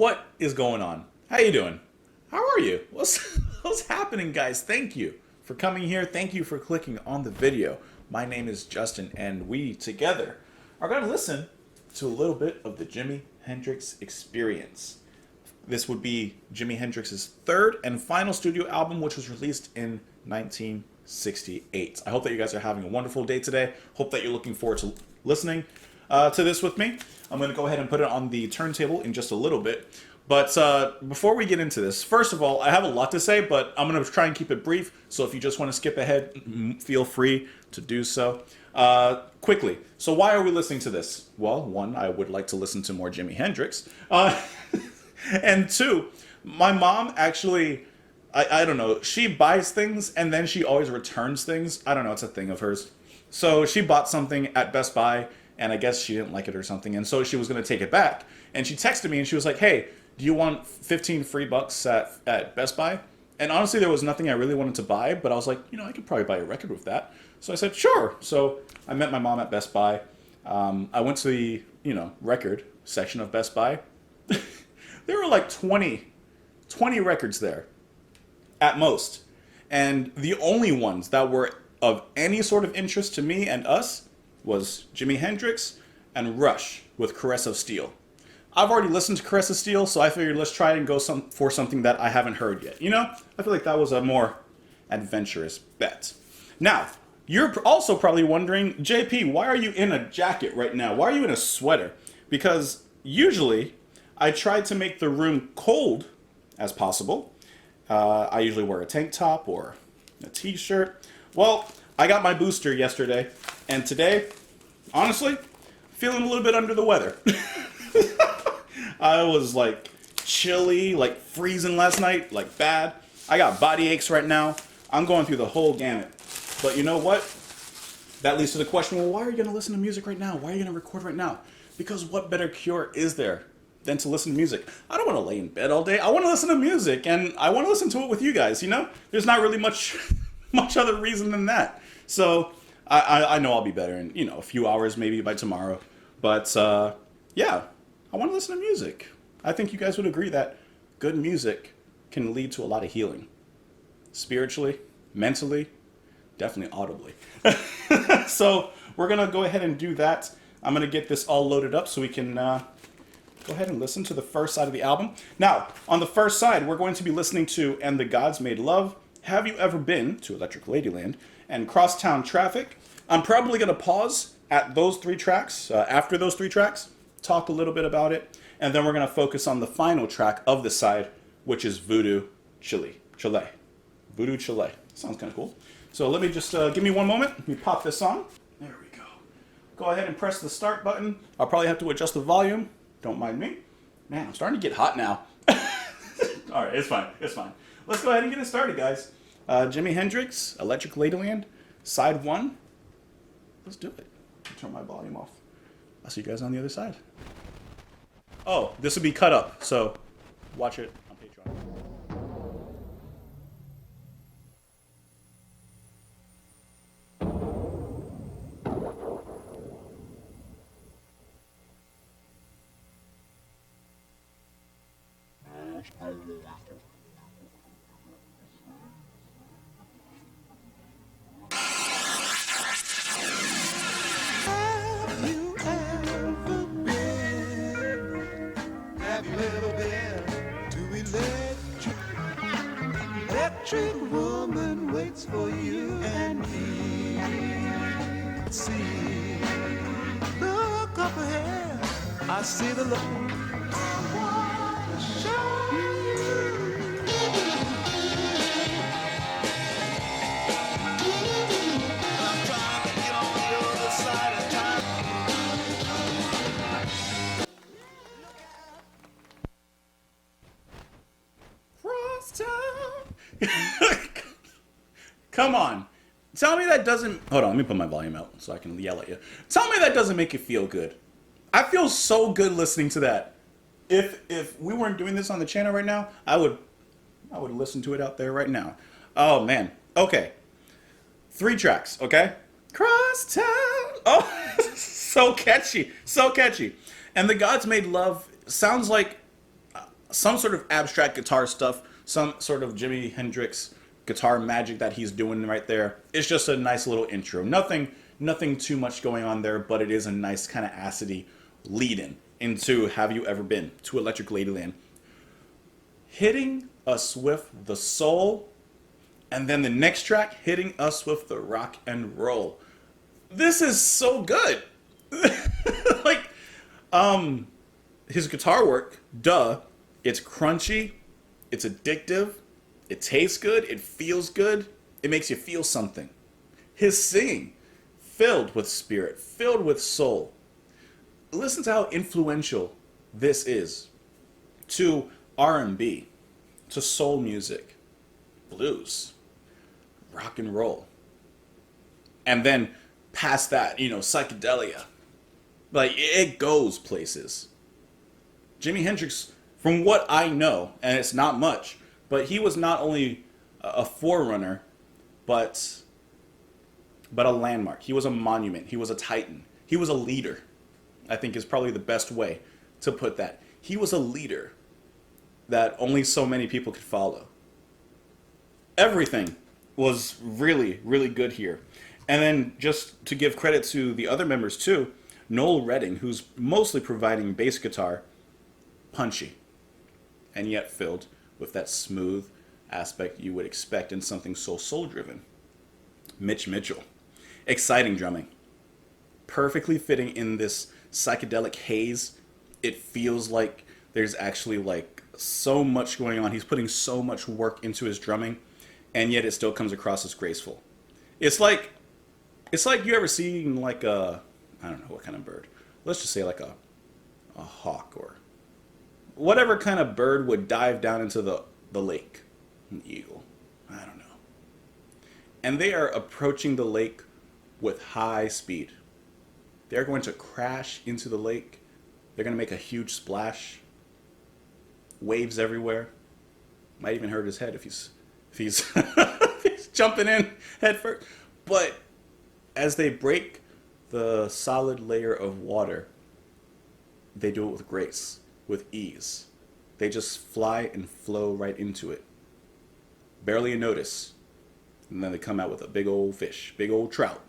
What is going on? How you doing? How are you? What's happening, guys? Thank you for coming here. Thank you for clicking on the video. My name is Justin, and we together are going to listen to a little bit of the Jimi Hendrix Experience. This would be Jimi Hendrix's third and final studio album, which was released in 1968. I hope that you guys are having a wonderful day today. Hope that you're looking forward to listening to this with me. I'm going to go ahead and put it on the turntable in just a little bit. But before we get into this, first of all, I have a lot to say, but I'm going to try and keep it brief. So if you just want to skip ahead, feel free to do so. Quickly, so why are we listening to this? Well, one, I would like to listen to more Jimi Hendrix. And two, my mom actually, I don't know, she buys things and then she always returns things. I don't know, it's a thing of hers. So she bought something at Best Buy, and I guess she didn't like it or something, and so she was going to take it back. And she texted me and she was like, hey, do you want 15 free bucks at Best Buy? And honestly, there was nothing I really wanted to buy, but I was like, I could probably buy a record with that. So I said, sure. So I met my mom at Best Buy. I went to the, record section of Best Buy. There were like 20 records there at most. And the only ones that were of any sort of interest to me and us was Jimi Hendrix and Rush with Caress of Steel. I've already listened to Caress of Steel, so I figured let's try and go for something that I haven't heard yet. I feel like that was a more adventurous bet. Now, you're also probably wondering, JP, why are you in a jacket right now? Why are you in a sweater? Because usually I try to make the room cold as possible. I usually wear a tank top or a t-shirt. Well, I got my booster yesterday, and today, honestly, feeling a little bit under the weather. I was like chilly, like freezing last night, like bad. I got body aches right now. I'm going through the whole gamut. But you know what? That leads to the question, well, why are you going to listen to music right now? Why are you going to record right now? Because what better cure is there than to listen to music? I don't want to lay in bed all day. I want to listen to music, and I want to listen to it with you guys, There's not really much other reason than that. So I know I'll be better in, a few hours, maybe by tomorrow. But yeah, I want to listen to music. I think you guys would agree that good music can lead to a lot of healing. Spiritually, mentally, definitely audibly. So we're going to go ahead and do that. I'm going to get this all loaded up so we can go ahead and listen to the first side of the album. Now, on the first side, we're going to be listening to And the Gods Made Love, Have You Ever Been to Electric Ladyland, and Crosstown Traffic. I'm probably going to pause at those three tracks, after those three tracks, talk a little bit about it, and then we're going to focus on the final track of the side, which is Voodoo Child. Voodoo Child. Sounds kind of cool. So let me just, give me one moment. Let me pop this on. There we go. Go ahead and press the start button. I'll probably have to adjust the volume. Don't mind me. Man, I'm starting to get hot now. All right, it's fine. It's fine. Let's go ahead and get it started, guys. Jimi Hendrix, Electric Ladyland, side 1. Let's do it. Turn my volume off. I'll see you guys on the other side. Oh, this will be cut up, so watch it on Patreon. Electric woman waits for you and me. See, look up ahead. I see the Lord. Show you. I'm trying to get on the other side of time. Come on. Tell me that doesn't... Hold on, let me put my volume out so I can yell at you. Tell me that doesn't make you feel good. I feel so good listening to that. If we weren't doing this on the channel right now, I would listen to it out there right now. Oh, man. Okay. 3 tracks, okay? Crosstown. Oh, so catchy. So catchy. And The Gods Made Love sounds like some sort of abstract guitar stuff, some sort of Jimi Hendrix guitar magic that he's doing right there. It's just a nice little intro. Nothing too much going on there, but it is a nice kind of acidy lead-in into Have You Ever Been to Electric Ladyland. Hitting us with the soul, and then the next track hitting us with the rock and roll. This is so good. Like, his guitar work, it's crunchy, it's addictive, it tastes good, it feels good, it makes you feel something. His singing, filled with spirit, filled with soul. Listen to how influential this is to R&B, to soul music, blues, rock and roll. And then past that, psychedelia. Like, it goes places. Jimi Hendrix, from what I know, and it's not much, but he was not only a forerunner, but a landmark. He was a monument. He was a titan. He was a leader, I think is probably the best way to put that. He was a leader that only so many people could follow. Everything was really, really good here. And then just to give credit to the other members too, Noel Redding, who's mostly providing bass guitar, punchy, and yet filled with that smooth aspect you would expect in something so soul-driven. Mitch Mitchell, exciting drumming, perfectly fitting in this psychedelic haze. It feels like there's actually like so much going on. He's putting so much work into his drumming, and yet it still comes across as graceful. It's like you ever seen like a, I don't know what kind of bird. Let's just say like a hawk or whatever kind of bird would dive down into the lake. An eagle. I don't know. And they are approaching the lake with high speed. They're going to crash into the lake. They're going to make a huge splash. Waves everywhere. Might even hurt his head if he's if he's jumping in head first. But as they break the solid layer of water, they do it with grace, with ease. They just fly and flow right into it. Barely a notice. And then they come out with a big old fish, big old trout.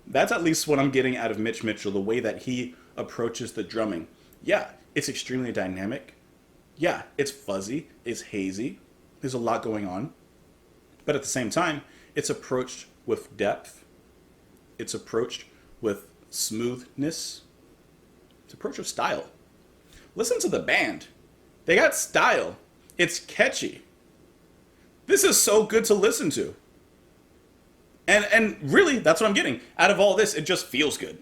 That's at least what I'm getting out of Mitch Mitchell, the way that he approaches the drumming. Yeah, it's extremely dynamic. Yeah, it's fuzzy, it's hazy. There's a lot going on. But at the same time, it's approached with depth. It's approached with smoothness. It's approached with style. Listen to the band. They got style. It's catchy. This is so good to listen to. And really, that's what I'm getting. Out of all this, it just feels good.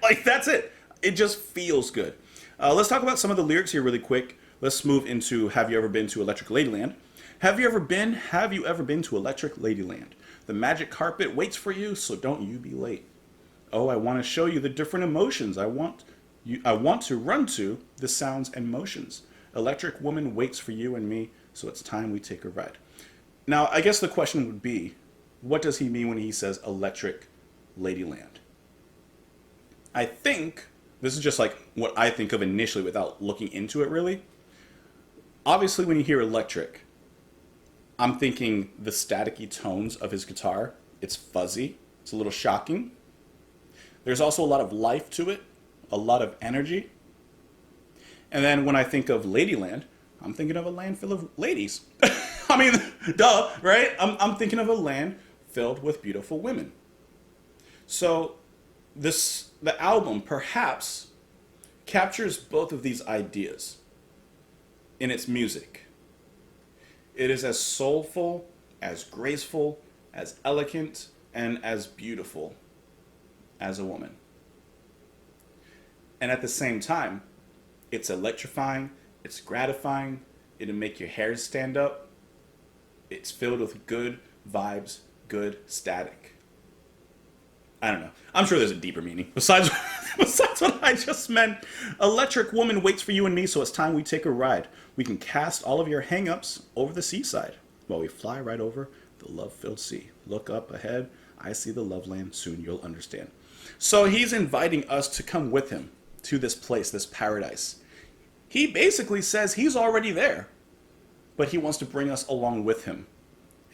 like that's it. It just feels good. Let's talk about some of the lyrics here really quick. Let's move into Have You Ever Been to Electric Ladyland? Have you ever been to Electric Ladyland? The magic carpet waits for you, so don't you be late. Oh, I want to show you the different emotions. I want to run to the sounds and motions. Electric woman waits for you and me, so it's time we take a ride. Now, I guess the question would be, what does he mean when he says Electric Ladyland? I think, this is just like what I think of initially without looking into it really. Obviously, when you hear electric, I'm thinking the staticky tones of his guitar. It's fuzzy. It's a little shocking. There's also a lot of life to it, a lot of energy. And then when I think of Ladyland, I'm thinking of a land full of ladies. I mean, duh, right? I'm thinking of a land filled with beautiful women. So the album perhaps captures both of these ideas in its music. It is as soulful, as graceful, as elegant, and as beautiful as a woman. And at the same time, it's electrifying, it's gratifying, it'll make your hair stand up. It's filled with good vibes, good static. I don't know. I'm sure there's a deeper meaning. Besides what I just meant. Electric woman waits for you and me, so it's time we take a ride. We can cast all of your hang-ups over the seaside while we fly right over the love-filled sea. Look up ahead. I see the love land. Soon you'll understand. So he's inviting us to come with him to this place, this paradise. He basically says he's already there, but he wants to bring us along with him.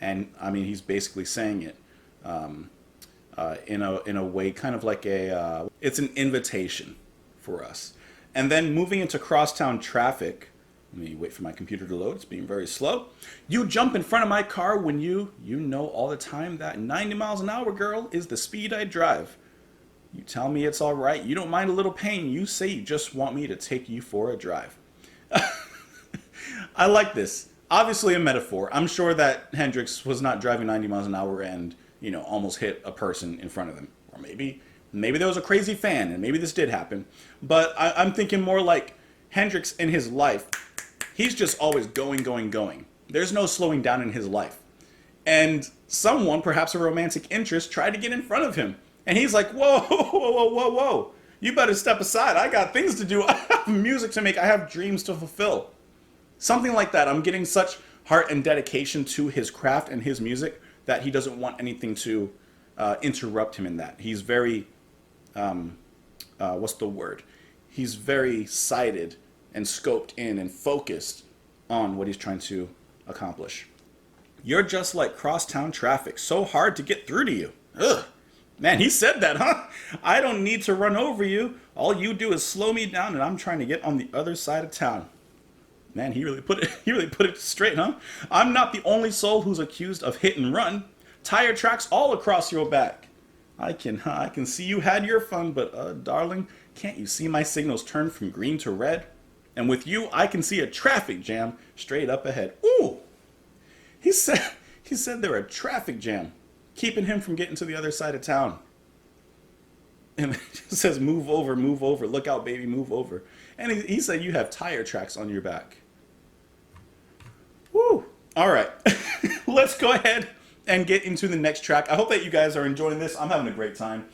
And I mean, he's basically saying it in a way, kind of like it's an invitation for us. And then moving into crosstown traffic. Let me wait for my computer to load. It's being very slow. You jump in front of my car when you know all the time that 90 miles an hour, girl, is the speed I drive. You tell me it's all right. You don't mind a little pain. You say you just want me to take you for a drive. I like this. Obviously a metaphor. I'm sure that Hendrix was not driving 90 miles an hour and, almost hit a person in front of him. Or maybe there was a crazy fan and maybe this did happen. But I'm thinking more like Hendrix in his life. He's just always going, going, going. There's no slowing down in his life. And someone, perhaps a romantic interest, tried to get in front of him. And he's like, whoa, whoa, whoa, whoa, whoa. You better step aside. I got things to do. I have music to make. I have dreams to fulfill. Something like that. I'm getting such heart and dedication to his craft and his music that he doesn't want anything to interrupt him in that. He's very, what's the word? He's very sighted and scoped in and focused on what he's trying to accomplish. You're just like crosstown traffic, so hard to get through to you. Ugh. Man, he said that, huh? I don't need to run over you. All you do is slow me down and I'm trying to get on the other side of town. Man, he really put it straight, huh? I'm not the only soul who's accused of hit and run. Tire tracks all across your back. I can see you had your fun, but darling, can't you see my signals turn from green to red? And with you, I can see a traffic jam straight up ahead. Ooh! He said there a traffic jam, keeping him from getting to the other side of town. And it just says, move over, look out, baby, move over. And he said you have tire tracks on your back. Woo! All right, let's go ahead and get into the next track. I hope that you guys are enjoying this. I'm having a great time.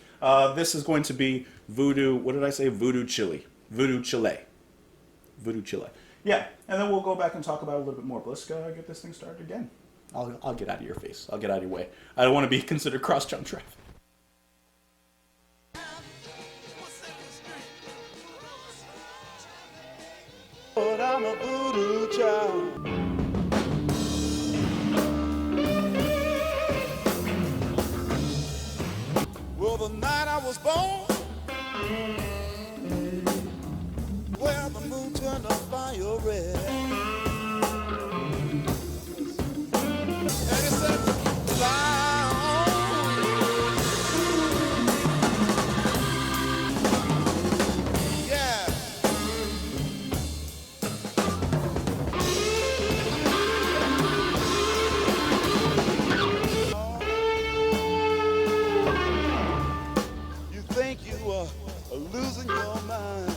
This is going to be Voodoo, what did I say? Voodoo Chile. Voodoo Chile. Voodoo Chile. Yeah, and then we'll go back and talk about it a little bit more. But let's go get this thing started again. I'll get out of your face. I'll get out of your way. I don't want to be considered cross-jump traffic. But I'm a voodoo child. Well, the night I was born, where the moon turned the fire red, and it said, fly on. Yeah. You think you are losing your mind.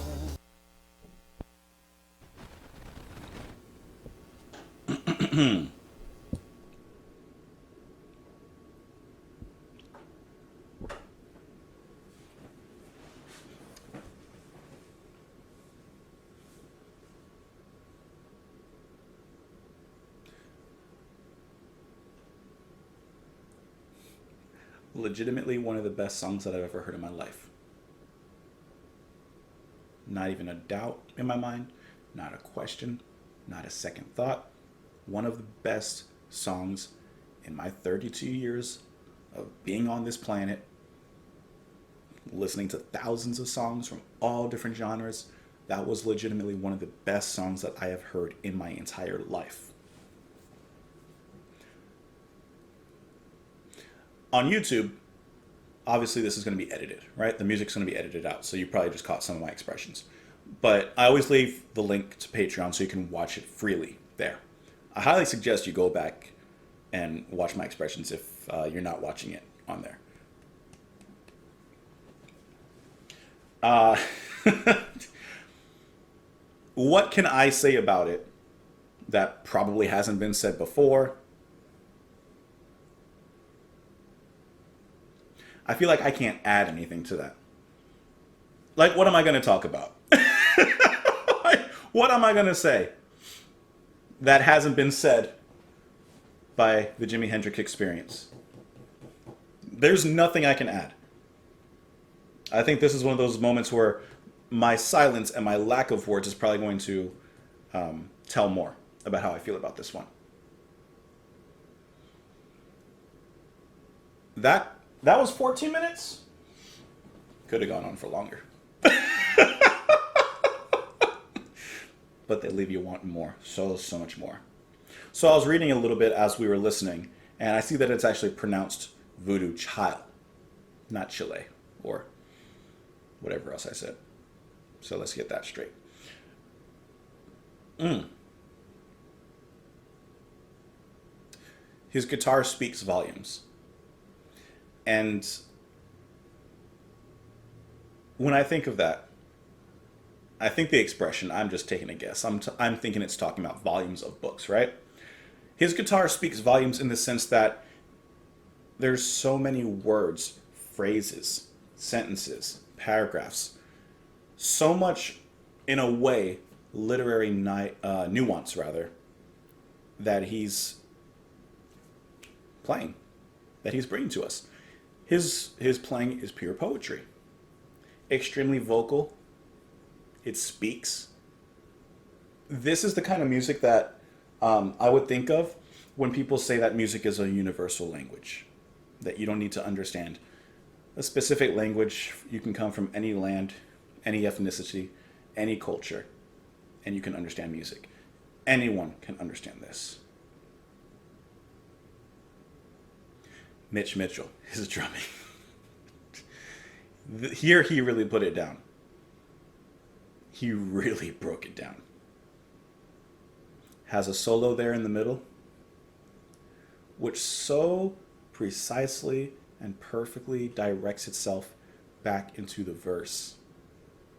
Legitimately one of the best songs that I've ever heard in my life. Not even a doubt in my mind, not a question, not a second thought. One of the best songs in my 32 years of being on this planet, listening to thousands of songs from all different genres. That was legitimately one of the best songs that I have heard in my entire life. On YouTube, obviously this is going to be edited, right? The music's going to be edited out, so you probably just caught some of my expressions. But I always leave the link to Patreon so you can watch it freely there. I highly suggest you go back and watch my expressions if you're not watching it on there. What can I say about it that probably hasn't been said before? I feel like I can't add anything to that. Like, what am I going to talk about? What am I going to say that hasn't been said by the Jimi Hendrix Experience? There's nothing I can add. I think this is one of those moments where my silence and my lack of words is probably going to tell more about how I feel about this one. That was 14 minutes. Could have gone on for longer. But they leave you wanting more. So much more. So I was reading a little bit as we were listening, and I see that it's actually pronounced Voodoo Child, not Chile, or whatever else I said. So let's get that straight. His guitar speaks volumes. And when I think of that, I think the expression, I'm just taking a guess, I'm thinking it's talking about volumes of books, right? His guitar speaks volumes in the sense that there's so many words, phrases, sentences, paragraphs, so much, in a way, literary nuance, rather, that he's playing, that he's bringing to us. His playing is pure poetry. Extremely vocal. It speaks. This is the kind of music that I would think of when people say that music is a universal language. That you don't need to understand a specific language. You can come from any land, any ethnicity, any culture, and you can understand music. Anyone can understand this. Mitch Mitchell, his drumming. Here he really put it down. He really broke it down. Has a solo there in the middle, which so precisely and perfectly directs itself back into the verse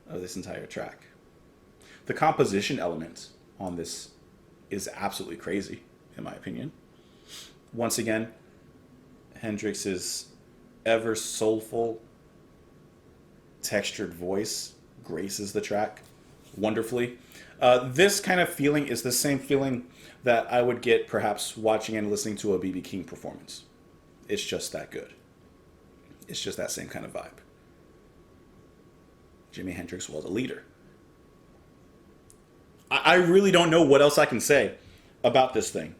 of this entire track. The composition element on this is absolutely crazy, in my opinion. Once again, Hendrix's ever soulful, textured voice graces the track wonderfully. This kind of feeling is the same feeling that I would get perhaps watching and listening to a B.B. King performance. It's just that good. It's just that same kind of vibe. Jimi Hendrix was a leader. I really don't know what else I can say about this thing.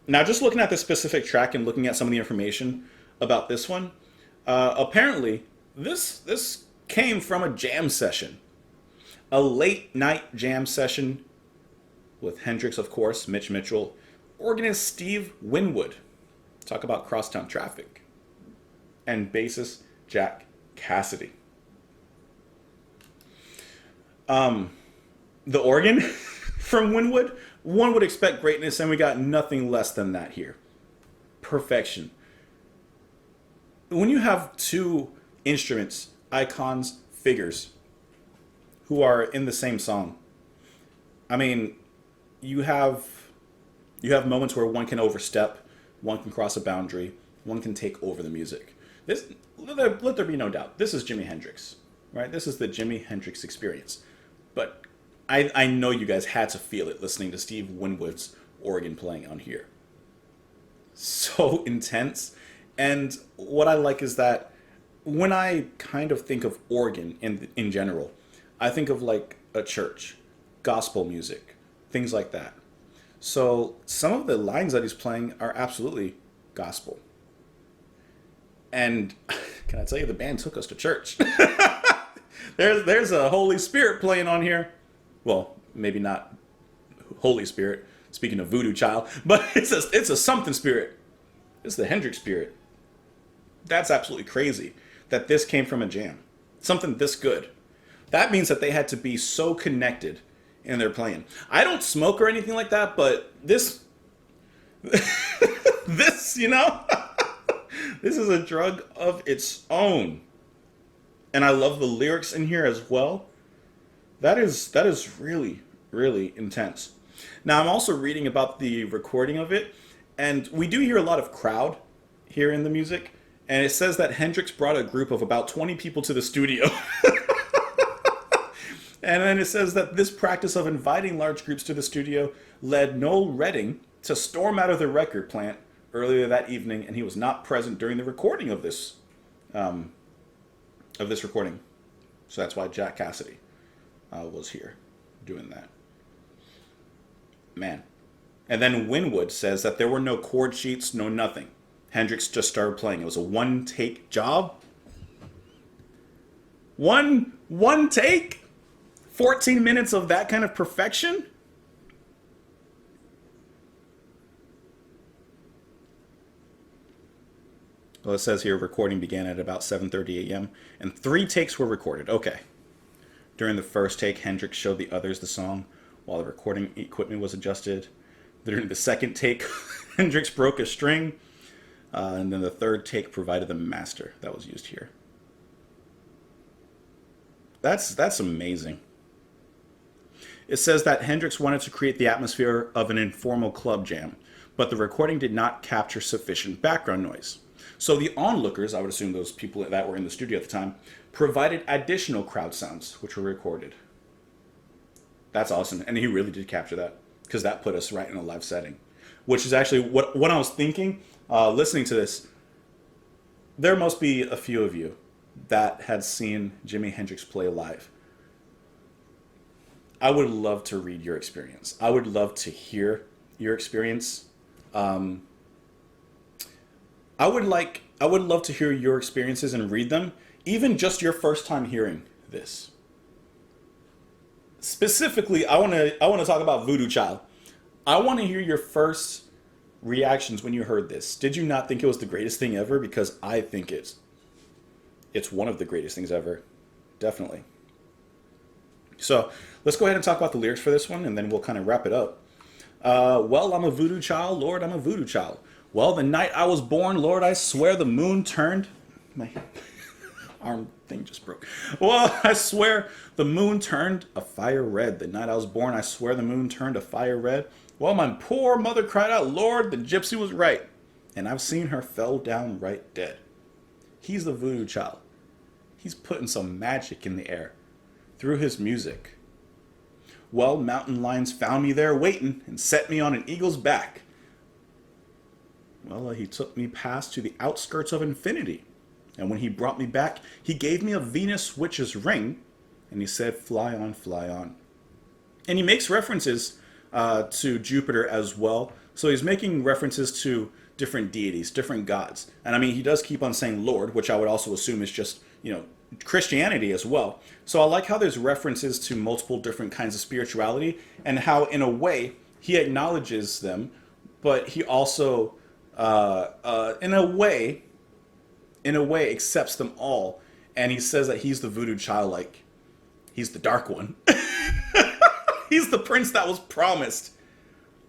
Now, just looking at this specific track and looking at some of the information about this one, apparently this came from a jam session. A late night jam session with Hendrix, of course, Mitch Mitchell, organist Steve Winwood. Talk about crosstown traffic. And bassist Jack Cassidy. The organ from Winwood, one would expect greatness, and we got nothing less than that here. Perfection. When you have two instruments, icons, figures, who are in the same song, I mean, you have moments where one can overstep, one can cross a boundary, one can take over the music. Let there be no doubt. This is Jimi Hendrix, right? This is the Jimi Hendrix experience. But I know you guys had to feel it listening to Steve Winwood's organ playing on here. So intense. And what I like is that when I kind of think of organ in general, I think of like a church, gospel music, things like that. So some of the lines that he's playing are absolutely gospel. And can I tell you, the band took us to church. There's a Holy Spirit playing on here. Well, maybe not Holy Spirit, speaking of Voodoo Child, but it's a something spirit. It's the Hendrix spirit. That's absolutely crazy that this came from a jam. Something this good. That means that they had to be so connected in their playing. I don't smoke or anything like that, but this, this, this is a drug of its own. And I love the lyrics in here as well. That is really, really intense. Now, I'm also reading about the recording of it, and we do hear a lot of crowd here in the music, and it says that Hendrix brought a group of about 20 people to the studio. And then it says that this practice of inviting large groups to the studio led Noel Redding to storm out of the record plant earlier that evening, and he was not present during the recording of this recording. So that's why Jack Cassidy was here doing that. Man. And then Winwood says that there were no chord sheets, no nothing. Hendrix just started playing. It was a one-take job. One take? 14 minutes of that kind of perfection? Well, it says here recording began at about 7:30 a.m. and 3 takes were recorded. Okay. During the first take, Hendrix showed the others the song while the recording equipment was adjusted. During the second take, Hendrix broke a string. And then the third take provided the master that was used here. That's amazing. It says that Hendrix wanted to create the atmosphere of an informal club jam, but the recording did not capture sufficient background noise. So the onlookers, I would assume those people that were in the studio at the time, provided additional crowd sounds, which were recorded. That's awesome. And he really did capture that, because that put us right in a live setting. Which is actually what I was thinking, listening to this. There must be a few of you that had seen Jimi Hendrix play live. I would love to read your experience. I would love to hear your experience. I would love to hear your experiences and read them, even just your first time hearing this. Specifically, I want to talk about Voodoo Child. I want to hear your first reactions when you heard this. Did you not think it was the greatest thing ever? Because I think it's one of the greatest things ever. Definitely. So let's go ahead and talk about the lyrics for this one, and then we'll kind of wrap it up. Well, I'm a voodoo child, Lord, I'm a voodoo child. Well, the night I was born, Lord, I swear the moon turned... My arm thing just broke. Well, I swear the moon turned a fire red. The night I was born, I swear the moon turned a fire red. Well, my poor mother cried out, Lord, the gypsy was right. And I've seen her fell down right dead. He's the voodoo child. He's putting some magic in the air through his music. Well, mountain lions found me there waiting and set me on an eagle's back. Well, he took me past to the outskirts of infinity. And when he brought me back, he gave me a Venus witch's ring. And he said, fly on, fly on. And he makes references to Jupiter as well. So he's making references to different deities, different gods. And I mean, he does keep on saying Lord, which I would also assume is just, Christianity as well. So I like how there's references to multiple different kinds of spirituality and how, in a way, he acknowledges them, but he also, in a way, accepts them all. And he says that he's the voodoo child, like he's the dark one. He's the prince that was promised.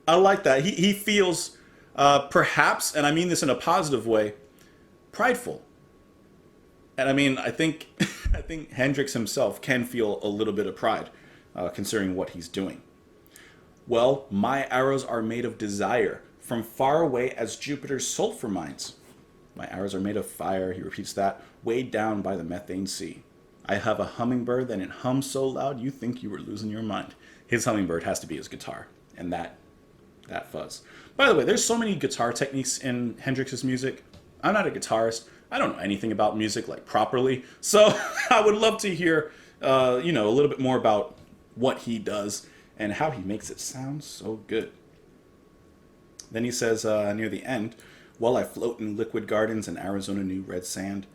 I like that. He feels, perhaps, and I mean this in a positive way, prideful. And I mean, I think Hendrix himself can feel a little bit of pride, considering what he's doing. Well, my arrows are made of desire, from far away as Jupiter's sulfur mines. My arrows are made of fire, he repeats that, weighed down by the methane sea. I have a hummingbird, and it hums so loud you think you were losing your mind. His hummingbird has to be his guitar, and that fuzz. By the way, there's so many guitar techniques in Hendrix's music. I'm not a guitarist. I don't know anything about music like properly, so I would love to hear, a little bit more about what he does and how he makes it sound so good. Then he says near the end, well, I float in liquid gardens in Arizona new red sand.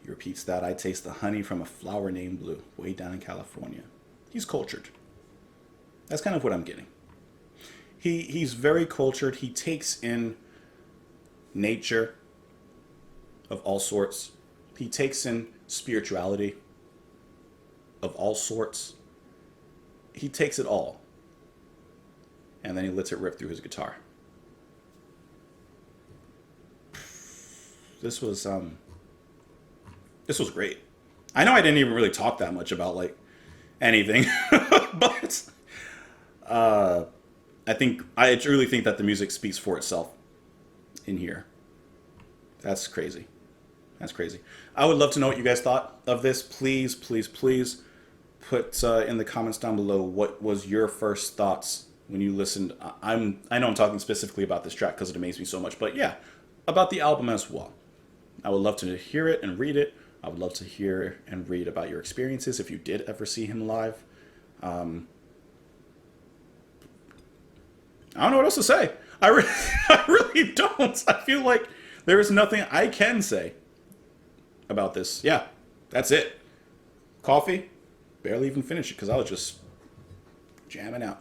He repeats that, I taste the honey from a flower named Blue, way down in California. He's cultured. That's kind of what I'm getting. He's very cultured. He takes in nature of all sorts. He takes in spirituality of all sorts. He takes it all. And then he lets it rip through his guitar. This was great. I know I didn't even really talk that much about like anything, but I truly think that the music speaks for itself in here. That's crazy. That's crazy. I would love to know what you guys thought of this. Please, please, please put in the comments down below what was your first thoughts when you listened. I know I'm talking specifically about this track because it amazed me so much, but yeah, about the album as well. I would love to hear it and read it. I would love to hear and read about your experiences if you did ever see him live. I don't know what else to say. I really don't. I feel like there is nothing I can say about this. Yeah, that's it. Coffee, barely even finished it because I was just jamming out.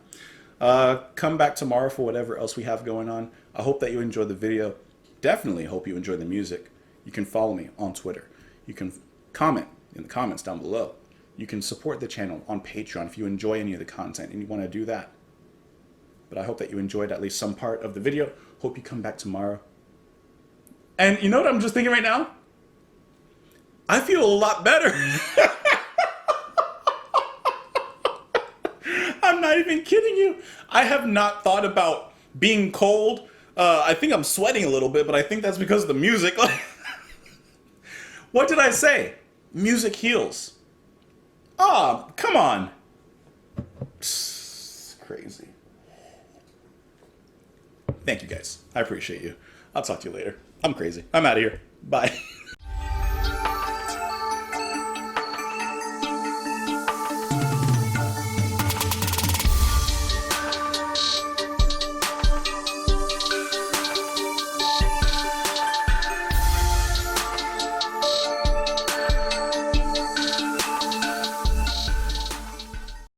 Come back tomorrow for whatever else we have going on. I hope that you enjoyed the video. Definitely hope you enjoy the music. You can follow me on Twitter. You can comment in the comments down below. You can support the channel on Patreon if you enjoy any of the content and you want to do that. But I hope that you enjoyed at least some part of the video. Hope you come back tomorrow. And you know what I'm just thinking right now? I feel a lot better. I'm not even kidding you. I have not thought about being cold. I think I'm sweating a little bit, but I think that's because of the music. What did I say? Music heals. Ah, oh, come on. It's crazy. Thank you guys. I appreciate you. I'll talk to you later. I'm crazy. I'm out of here. Bye.